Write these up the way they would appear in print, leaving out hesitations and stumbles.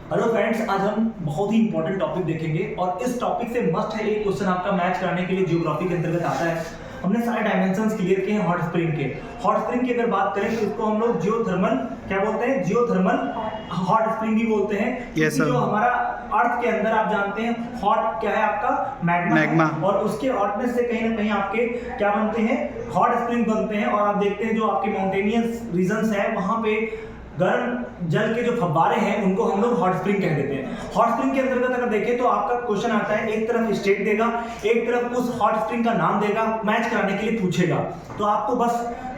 Hello friends, आज हम बहुत ही इंपॉर्टेंट टॉपिक देखेंगे और इस टॉपिक से मस्ट है एक क्वेश्चन आपका मैच कराने के लिए ज्योग्राफी के अंतर्गत आता है। हमने सारे डायमेंशंस क्लियर किए हैं हॉट स्प्रिंग के। हॉट स्प्रिंग की अगर बात करें तो इसको हम लोग जियोथर्मल क्या बोलते हैं, जियोथर्मल हॉट स्प्रिंग भी बोलते हैं। yes, जो हमारा अर्थ के अंदर आप जानते हैं हॉट क्या है आपका मैग्मा और उसके हॉटनेस से कहीं ना कहीं आपके क्या बनते हैं, हॉट स्प्रिंग बनते हैं। और आप देखते हैं जो आपके माउंटेनियस रीजन्स है वहाँ पे गर्म जल के जो फव्वारे हैं उनको हम लोग हॉट स्प्रिंग कह देते हैं। हॉट स्प्रिंग के अंतर्गत अगर देखें तो आपका क्वेश्चन आता है, एक तरफ स्टेट देगा, एक तरफ उस हॉट स्प्रिंग का नाम देगा, मैच कराने के लिए पूछेगा। तो आपको बस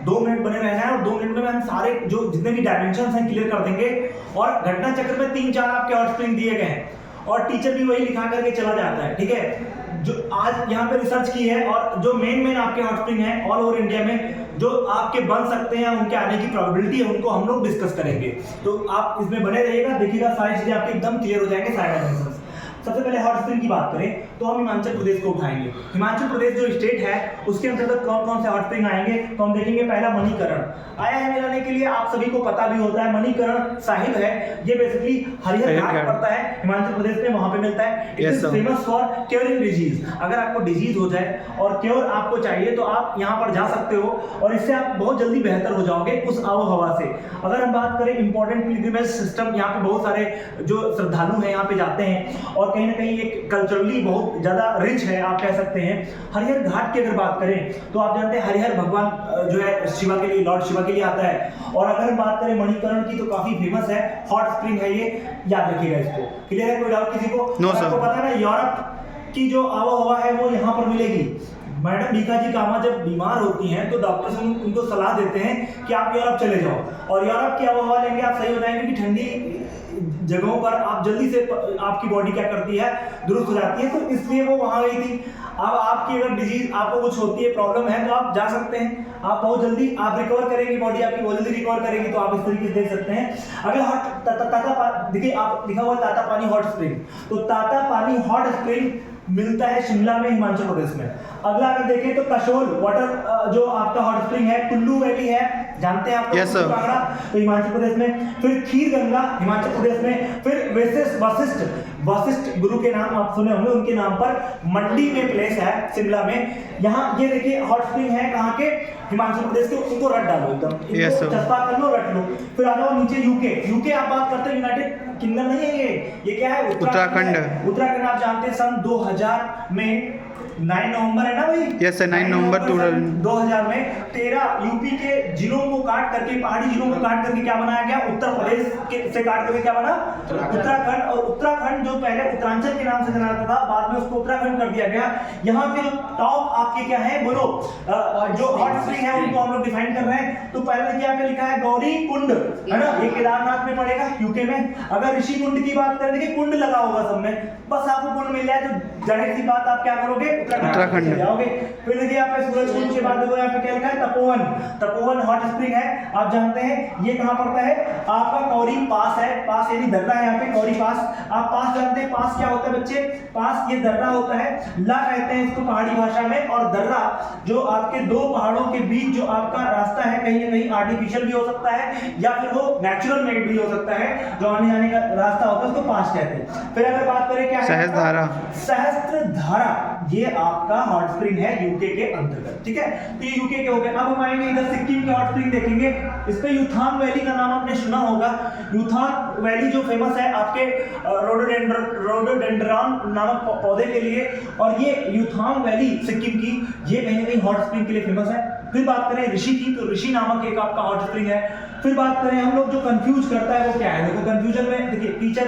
2 मिनट बने रहना है और 2 मिनट में हम सारे जो जितने भी डायमेंशंस हैं क्लियर कर देंगे। और घटना चक्र में 3-4 आपके हॉट स्प्रिंग दिए गए हैं और टीचर भी वही लिखा करके चला जाता है, ठीक है। जो आज यहाँ पे रिसर्च की है और जो मेन आपके हॉट स्प्रिंग है ऑल ओवर इंडिया में जो आपके बन सकते हैं, उनके आने की प्रोबेबिलिटी है, उनको हम लोग डिस्कस करेंगे। तो आप इसमें बने रहिएगा, देखिएगा सारी चीजें आपके एकदम क्लियर हो जाएंगे, सारे डायमेंशंस। सबसे पहले हॉट स्प्रिंग की बात करें तो हम हिमाचल प्रदेश को उठाएंगे। हिमाचल प्रदेश जो स्टेट है उसके अंतर्गत कौन कौन से हॉट स्प्रिंग आएंगे तो हम देखेंगे। पहला मणिकरण आया है मिलाने के लिए, आप सभी को पता भी होता है मणिकरण साहिब है, ये बेसिकली हरिहर घाट पड़ता है हिमाचल प्रदेश में, वहां पे मिलता है। It is famous for curing disease. अगर आपको डिजीज हो जाए और क्योर आपको चाहिए तो आप यहाँ पर जा सकते हो और इससे आप बहुत जल्दी बेहतर हो जाओगे उस आबो हवा से। अगर हम बात करें इंपॉर्टेंट पिलग्रिमेज सिस्टम, यहाँ पे बहुत सारे जो श्रद्धालु हैं यहाँ पे जाते हैं और कहीं ना कहीं एक कल्चरली बहुत ज्यादा रिच है आप कह सकते हैं। हरिहर घाट की अगर बात करें तो आप जानते हैं हरिहर भगवान जो है शिवा के लिए, लॉर्ड शिवा के लिए आता है। और अगर हम बात करें मणिकरण की तो काफी फेमस है, हॉट स्प्रिंग है ये, याद रखिएगा इसको। क्लियर है, कोई डाउट किसी को? आपको पता है ना यूरोप की जो आबोहवा है वो यहाँ पर मिलेगी। मैडम भीखा जी कामा जब बीमार होती हैं तो डॉक्टर्स उनको सलाह देते हैं कि आप यूरोप चले जाओ और यूरोप की आबोहवा लेंगे आप सही हो जाएंगे, कि ठंडी जगहों पर आप जल्दी से आपकी बॉडी क्या करती है, दुरुस्त हो जाती है। तो इसलिए वो वहां गई थी। अब आपकी अगर डिजीज आपको कुछ होती है, प्रॉब्लम है, तो आप जा सकते हैं, आप बहुत जल्दी आप रिकवर करेंगे, बॉडी आपकी बहुत जल्दी रिकवर करेगी। तो आप इस तरीके से देख सकते हैं। अगर हॉट देखिए आप लिखा हुआ ताता पानी हॉट स्प्रिंग, तो ताता पानी हॉट स्प्रिंग मिलता है शिमला में, हिमाचल प्रदेश में। अगला अगर देखें तो कसोल वाटर जो आपका हॉट स्प्रिंग है, कुल्लू वैली है, जानते हैं आप yes, तो हिमाचल प्रदेश में। फिर खीर गंगा हिमाचल प्रदेश में। फिर वशिष्ठ गुरु के नाम आप सुने होंगे, उनके नाम पर मंडी में प्लेस है शिमला में। यहाँ ये देखिए हॉट स्प्रिंग है कहाँ के, हिमाचल प्रदेश के। उनको रट डालो एकदम, yes, चस्पा कर लो, रट लो। फिर आ जाओ नीचे यूके आप बात करते हैं, यूनाइटेड किंगडम नहीं है ये क्या है, उत्तराखंड। उत्तराखंड आप जानते हैं सन 2000 में 9 नवंबर है ना भाई, यस 9 नवंबर 2000 में 13 यूपी के जिलों को काट करके, पहाड़ी जिलों को काट करके क्या बनाया गया, उत्तर प्रदेश से काट करके क्या बना, उत्तराखंड। और उत्तराखंड जो पहले उत्तरांचल के नाम से जाना जाता था, बाद में उसको उत्तराखंड कर दिया गया। यहाँ के जो टॉप आपके क्या है बोलो, जो हॉट स्प्रिंग है उनको हम लोग डिफाइन कर रहे हैं। तो पहले क्या पे लिखा है, गौरी कुंड है ना, ये केदारनाथ में पड़ेगा यूके में। अगर ऋषि कुंड की बात करें, देखिए कुंड लगा होगा सब में, बस आपको कुंड मिल जाए तो जाहिर सी बात आप क्या करोगे, उत्तराखंड जाओगे। फिर देखिए यहाँ पे सूरजकुंड के बाद देखो यहाँ पे क्या लिखा है, तपोवन हॉट स्प्रिंग है, आप जानते हैं ये कहाँ पड़ता है, आपका कौरी पास है, पास यानी दर्रा है यहाँ पे, कौरी पास। आप पास जानते हैं, पास क्या होता है बच्चे, पास ये दर्रा होता है, ला कहते हैं इसको पहाड़ी भाषा में। और दर्रा जो आपके 2 पहाड़ों के बीच जो आपका रास्ता है, कहीं ना कहीं आर्टिफिशियल भी हो सकता है या फिर वो नेचुरल मेड भी हो सकता है, जो आने जाने का रास्ता होता है उसको पास कहते हैं। फिर अगर बात करें क्या है, सहस्त्रधारा, ये आपका हॉट स्प्रिंग है यूके के अंतर्गत, ठीक है। तो ये यूके के हो गए। अब हम आएंगे इधर सिक्किम के हॉट स्प्रिंग देखेंगे। इस पे यूथांग वैली का नाम आपने सुना होगा। यूथांग वैली जो फेमस है आपके रोडोडेंड्रॉन नामक पौधे के लिए, और ये यूथांग वैली सिक्किम की, ये कहीं ना कहीं हॉट स्प्रिंग के लिए फेमस है। फिर बात करें ऋषि की, तो ऋषि नामक एक आपका हॉट स्प्रिंग है। फिर बात करें हम लोग जो कंफ्यूज करता है वो क्या है, देखो कंफ्यूजन में देखिए टीचर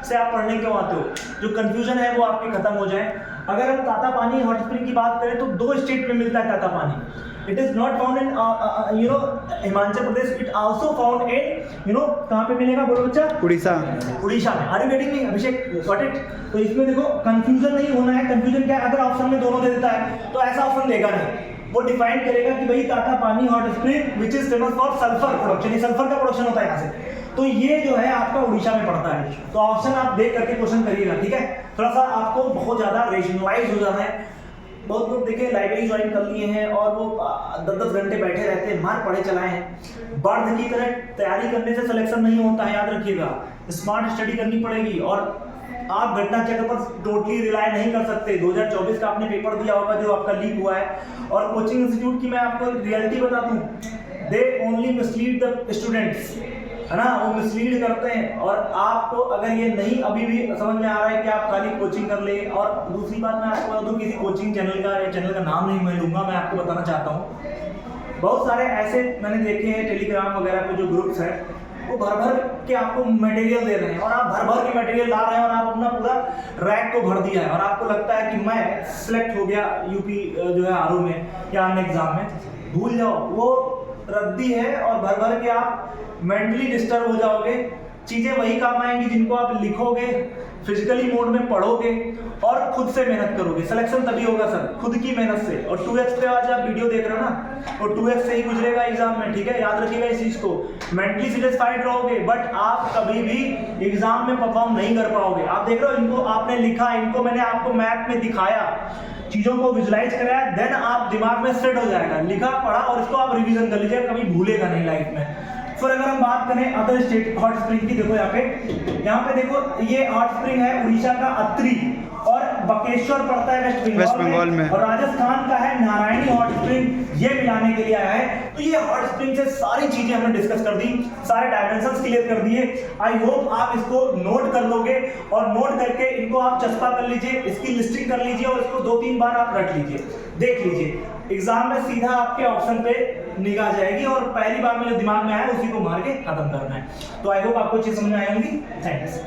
से आप पढ़ने क्यों आते हो, जो कंफ्यूजन है वो आपके खत्म हो जाए। अगर हम ताता पानी हॉट स्प्रिंग की बात करें तो 2 स्टेट में मिलता है Tattapani. It is not found in Himachal Pradesh, it also found in कहाँ पे मिलेगा बोलो बच्चा, उड़ीसा में। Are you getting me Abhishek, got it? तो इसमें देखो कंफ्यूजन नहीं होना है। कंफ्यूजन क्या है, अगर ऑप्शन में दोनों दे देता है तो ऐसा ऑप्शन देगा नहीं, वो डिफाइन करेगा कि भाई ताता पानी hot spring which is famous for sulphur production, ये सल्फर का प्रोडक्शन होता है यहाँ से। तो ये जो है आपका उड़ीसा में पड़ता है। तो ऑप्शन आप देख करके क्वेश्चन करिएगा, ठीक है। थोड़ा सा आपको बहुत ज्यादा रेशनलाइज हो जाना है। बहुत लोग देखे लाइब्रेरी ज्वाइन कर लिए हैं और वो 10-10 घंटे बैठे रहते हैं, मार पढ़े चलाए हैं। बर्ड की तरह तैयारी करने से सिलेक्शन नहीं होता है, याद रखिएगा। स्मार्ट स्टडी करनी पड़ेगी और आप घटना चक्र पर टोटली रिलाय नहीं कर सकते। 2024 का आपने पेपर दिया होगा जो आपका लीक हुआ है, और कोचिंग इंस्टीट्यूट की मैं आपको रियलिटी बता दूं, they only mislead the students, है ना, वो मिसलीड करते हैं। और आपको अगर ये नहीं अभी भी समझ में आ रहा है कि आप खाली कोचिंग कर ले, और दूसरी बात मैं आपको बता दूं, किसी कोचिंग चैनल का या चैनल का नाम नहीं मैं लूंगा, मैं आपको बताना चाहता हूँ बहुत सारे ऐसे मैंने देखे हैं टेलीग्राम वगैरह पे जो ग्रुप्स है, वो भर भर के आपको मटेरियल दे रहे हैं और आप भर भर के मटेरियल ला रहे हैं और आप अपना पूरा रैक को भर दिया है और आपको लगता है कि मैं सिलेक्ट हो गया यूपी जो है आरओ में या अन्य एग्जाम में। भूल जाओ, वो रद्दी है और भर भर के आप मेंटली डिस्टर्ब हो जाओगे। चीज़ें वही काम आएंगी जिनको आप लिखोगे, फिजिकली मोड में पढ़ोगे और खुद से मेहनत करोगे। सिलेक्शन तभी होगा सर, खुद की मेहनत से। और 2x पे आज आप वीडियो देख रहे हो ना, और 2x से ही गुजरेगा एग्जाम में, ठीक है, याद रखिएगा इस चीज़ को। मेंटली सेटिस्फाइड रहोगे बट आप कभी भी एग्जाम में परफॉर्म नहीं कर पाओगे। आप देख रहे हो, इनको आपने लिखा, इनको मैंने आपको मैप में दिखाया, चीज़ों को विजुलाइज कराया, देन आप दिमाग में सेट हो जाएगा। लिखा पढ़ा और इसको आप रिवीजन कर लीजिए, कभी भूलेगा नहीं लाइफ में। फिर अगर हम बात करें अदर स्टेट हॉट स्प्रिंग की, देखो यहाँ पे देखो, ये हॉट स्प्रिंग है उड़ीसा का अत्री, और बकेश्वर पड़ता है वेस्ट बंगाल में, और राजस्थान का है नारायणी हॉट स्प्रिंग, ये मिलाने के लिए आया है। तो ये हॉट स्प्रिंग से सारी चीजें हमने डिस्कस कर दी, सारे डायमेंशंस क्लियर कर दिए। आई होप आप इसको नोट कर लोगे और नोट करके इनको आप चस्पा कर लीजिए, इसकी लिस्टिंग कर लीजिए और इसको 2-3 बार आप रट लीजिए, देख लीजिए। एग्जाम में सीधा आपके ऑप्शन पे निगाह जाएगी और पहली बार में जो दिमाग में आया उसी को मार के खत्म करना है। तो आई होप आपको चीज समझ में आई होंगी। थैंक्स।